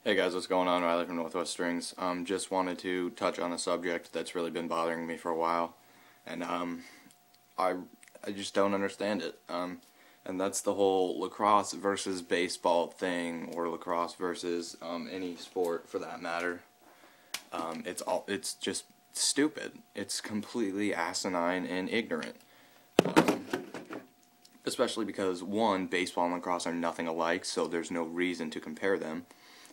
Hey guys, what's going on? Riley from Northwest Strings. Just wanted to touch on a subject that's really been bothering me for a while, and I I just don't understand it. And that's the whole lacrosse versus baseball thing, or lacrosse versus any sport for that matter. It's just stupid. It's completely asinine and ignorant. Especially because, one, baseball and lacrosse are nothing alike, so there's no reason to compare them.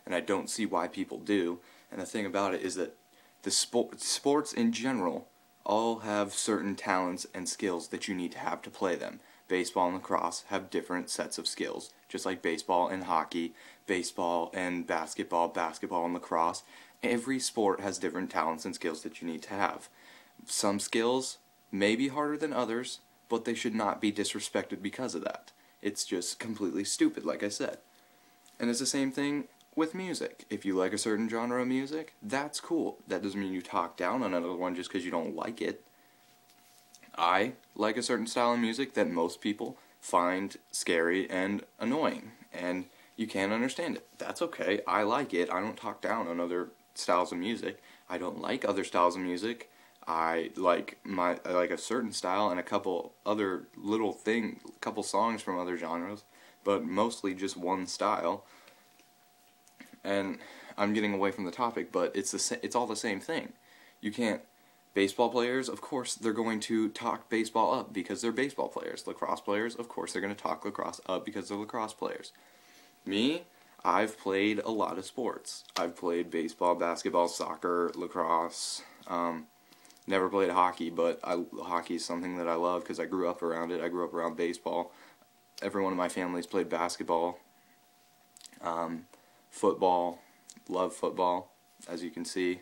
And I don't see why people do. And the thing about it is that the sports in general all have certain talents and skills that you need to have to play them. Baseball and lacrosse have different sets of skills, just like baseball and hockey, baseball and basketball, basketball and lacrosse. Every sport has different talents and skills that you need to have. Some skills may be harder than others, but they should not be disrespected because of that. It's just completely stupid, like I said. And it's the same thing with music. If you like a certain genre of music, that's cool. That doesn't mean you talk down on another one just because you don't like it. I like a certain style of music that most people find scary and annoying, and you can't understand it. That's okay. I like it. I don't talk down on other styles of music. I don't like other styles of music. I like a certain style and a couple other couple songs from other genres, but mostly just one style. And I'm getting away from the topic, but it's all the same thing. You can't. Baseball players, of course, they're going to talk baseball up because they're baseball players. Lacrosse players, of course, they're going to talk lacrosse up because they're lacrosse players. Me, I've played a lot of sports. I've played baseball, basketball, soccer, lacrosse. Never played hockey, but hockey is something that I love because I grew up around it. I grew up around baseball. Everyone in my family's played basketball. Football, love football, as you can see.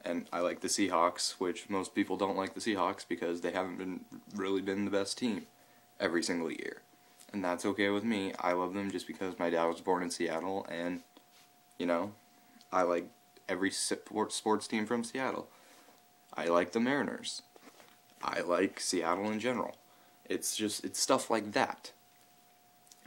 And I like the Seahawks, which most people don't like the Seahawks because they haven't really been the best team every single year. And that's okay with me. I love them just because my dad was born in Seattle, and, you know, I like every sports team from Seattle. I like the Mariners. I like Seattle in general. It's stuff like that.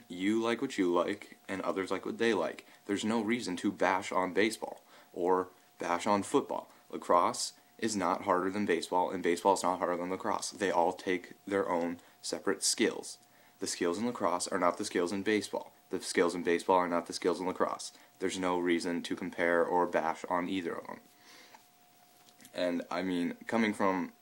You like what you like, and others like what they like. There's no reason to bash on baseball or bash on football. Lacrosse is not harder than baseball, and baseball is not harder than lacrosse. They all take their own separate skills. The skills in lacrosse are not the skills in baseball. The skills in baseball are not the skills in lacrosse. There's no reason to compare or bash on either of them. And coming from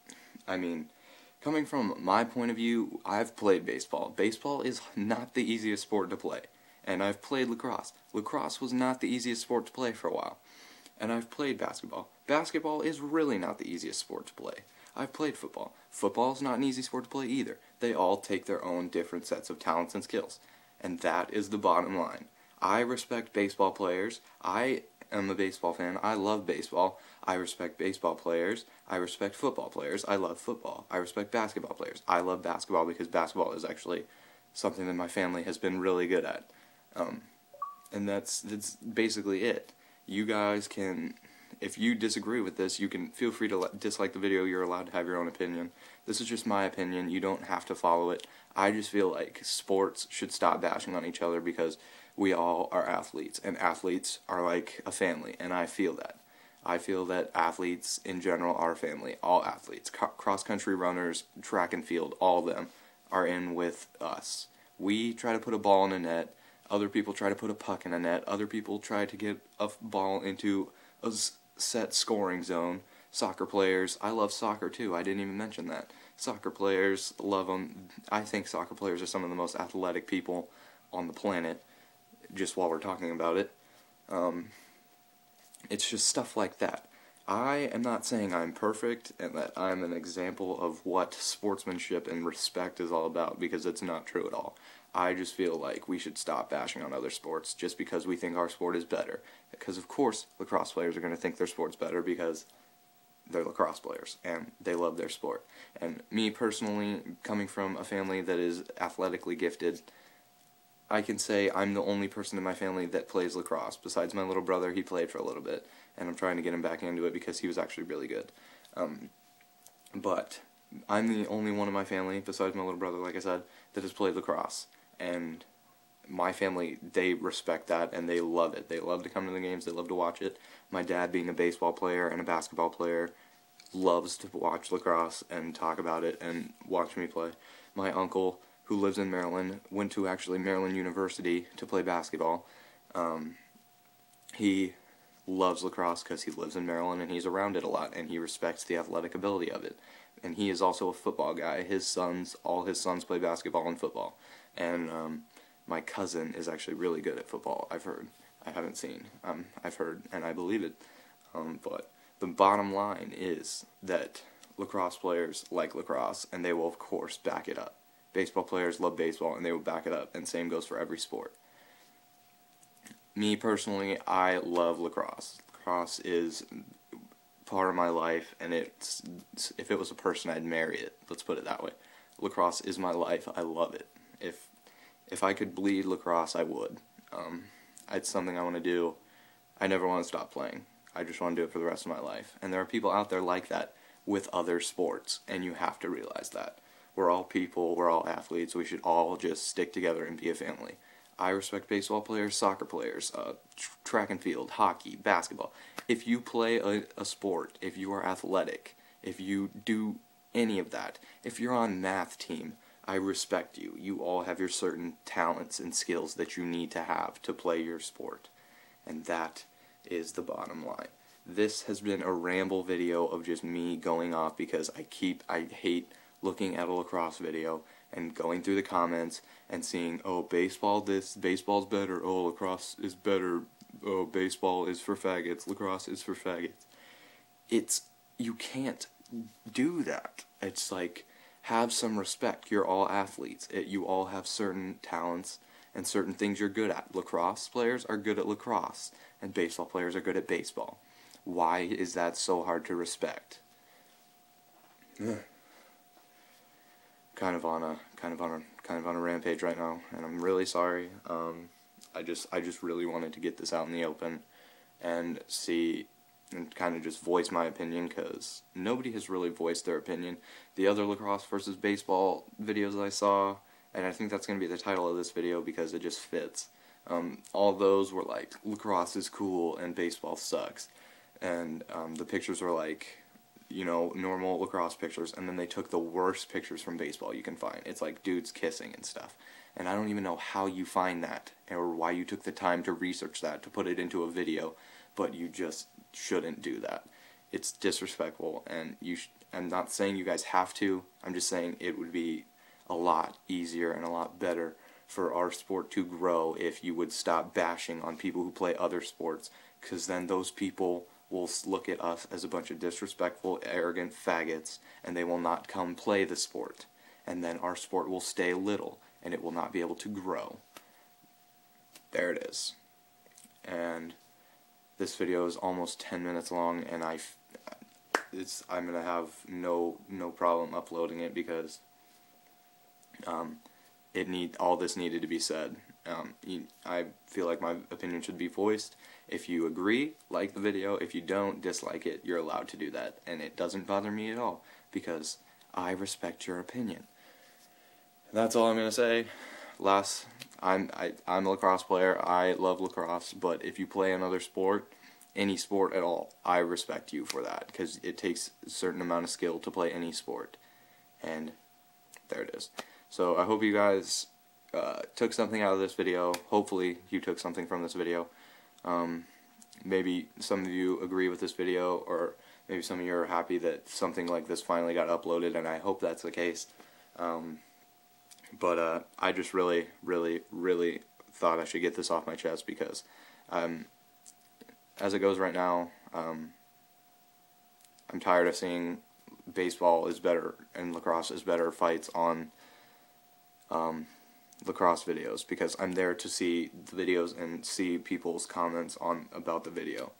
my point of view, I've played baseball. Baseball is not the easiest sport to play. And I've played lacrosse. Lacrosse was not the easiest sport to play for a while. And I've played basketball. Basketball is really not the easiest sport to play. I've played football. Football is not an easy sport to play either. They all take their own different sets of talents and skills. And that is the bottom line. I respect baseball players. I am a baseball fan. I love baseball. I respect baseball players. I respect football players. I love football. I respect basketball players. I love basketball because basketball is actually something that my family has been really good at. And that's basically it. You guys can, if you disagree with this, you can feel free to dislike the video. You're allowed to have your own opinion. This is just my opinion. You don't have to follow it. I just feel like sports should stop bashing on each other because we all are athletes, and athletes are like a family, and I feel that. I feel that athletes in general are family. All athletes, cross-country runners, track and field, all of them are in with us. We try to put a ball in a net. Other people try to put a puck in a net. Other people try to get a ball into a set scoring zone. Soccer players, I love soccer too. I didn't even mention that. Soccer players, love them. I think soccer players are some of the most athletic people on the planet, just while we're talking about it. It's just stuff like that. I am not saying I'm perfect and that I'm an example of what sportsmanship and respect is all about, because it's not true at all. I just feel like we should stop bashing on other sports just because we think our sport is better. Because of course lacrosse players are going to think their sport's better because they're lacrosse players and they love their sport. And me personally, coming from a family that is athletically gifted, I can say I'm the only person in my family that plays lacrosse. Besides my little brother, he played for a little bit, and I'm trying to get him back into it because he was actually really good. But I'm the only one in my family, besides my little brother, like I said, that has played lacrosse. And my family, they respect that and they love it. They love to come to the games. They love to watch it. My dad, being a baseball player and a basketball player, loves to watch lacrosse and talk about it and watch me play. My uncle, who lives in Maryland, went to actually Maryland University to play basketball. He loves lacrosse because he lives in Maryland and he's around it a lot, and he respects the athletic ability of it. And he is also a football guy. All his sons play basketball and football. And my cousin is actually really good at football, I've heard. I haven't seen. I've heard, and I believe it. But the bottom line is that lacrosse players like lacrosse, and they will, of course, back it up. Baseball players love baseball, and they will back it up, and same goes for every sport. Me, personally, I love lacrosse. Lacrosse is part of my life, and if it was a person, I'd marry it. Let's put it that way. Lacrosse is my life. I love it. If I could bleed lacrosse, I would. It's something I want to do. I never want to stop playing. I just want to do it for the rest of my life. And there are people out there like that with other sports, and you have to realize that. We're all people, we're all athletes, we should all just stick together and be a family. I respect baseball players, soccer players, track and field, hockey, basketball. If you play a sport, if you are athletic, if you do any of that, if you're on math team, I respect you. You all have your certain talents and skills that you need to have to play your sport. And that is the bottom line. This has been a ramble video of just me going off because I hate looking at a lacrosse video and going through the comments and seeing, oh, baseball's better, oh, lacrosse is better, oh, baseball is for faggots, lacrosse is for faggots. You can't do that. It's like, have some respect. You're all athletes. You all have certain talents and certain things you're good at. Lacrosse players are good at lacrosse, and baseball players are good at baseball. Why is that so hard to respect? Kind of on a rampage right now, and I'm really sorry. I just really wanted to get this out in the open and see and kind of just voice my opinion, because nobody has really voiced their opinion. The other lacrosse versus baseball videos I saw, and I think that's going to be the title of this video because it just fits. All those were like, lacrosse is cool and baseball sucks, and the pictures were like, you know, normal lacrosse pictures, and then they took the worst pictures from baseball you can find. It's like dudes kissing and stuff, and I don't even know how you find that or why you took the time to research that to put it into a video, but you just shouldn't do that. It's disrespectful, and I'm not saying you guys have to. I'm just saying it would be a lot easier and a lot better for our sport to grow if you would stop bashing on people who play other sports, because then those people will look at us as a bunch of disrespectful, arrogant faggots, and they will not come play the sport. And then our sport will stay little, and it will not be able to grow. There it is. And this video is almost 10 minutes long, and I'm gonna have no problem uploading it because all this needed to be said. I feel like my opinion should be voiced. If you agree, like the video. If you don't, dislike it. You're allowed to do that, and it doesn't bother me at all because I respect your opinion. That's all I'm gonna say. I'm a lacrosse player. I love lacrosse, but if you play another sport, any sport at all, I respect you for that, because it takes a certain amount of skill to play any sport. And there it is. So I hope you guys took something out of this video. Hopefully you took something from this video. Maybe some of you agree with this video, or maybe some of you are happy that something like this finally got uploaded, and I hope that's the case. But I just really thought I should get this off my chest because as it goes right now, I'm tired of seeing baseball is better and lacrosse is better fights on lacrosse videos, because I'm there to see the videos and see people's comments about the video,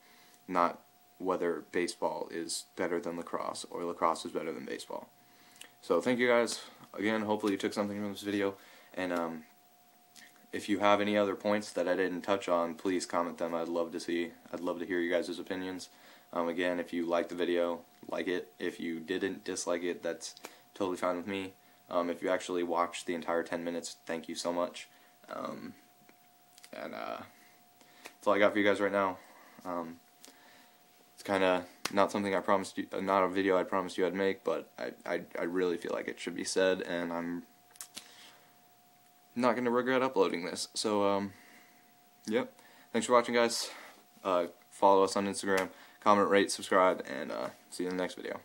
not whether baseball is better than lacrosse or lacrosse is better than baseball. So thank you guys again. Hopefully you took something from this video, and if you have any other points that I didn't touch on, please comment them. I'd love to hear you guys' opinions. Again, if you liked the video, like it. If you didn't, dislike it. That's totally fine with me. If you actually watched the entire 10 minutes, thank you so much. And that's all I got for you guys right now. It's kind of not something I promised you, not a video I promised you I'd make, but I really feel like it should be said, and I'm not going to regret uploading this. So, yep. Thanks for watching, guys. Follow us on Instagram, comment, rate, subscribe, and see you in the next video.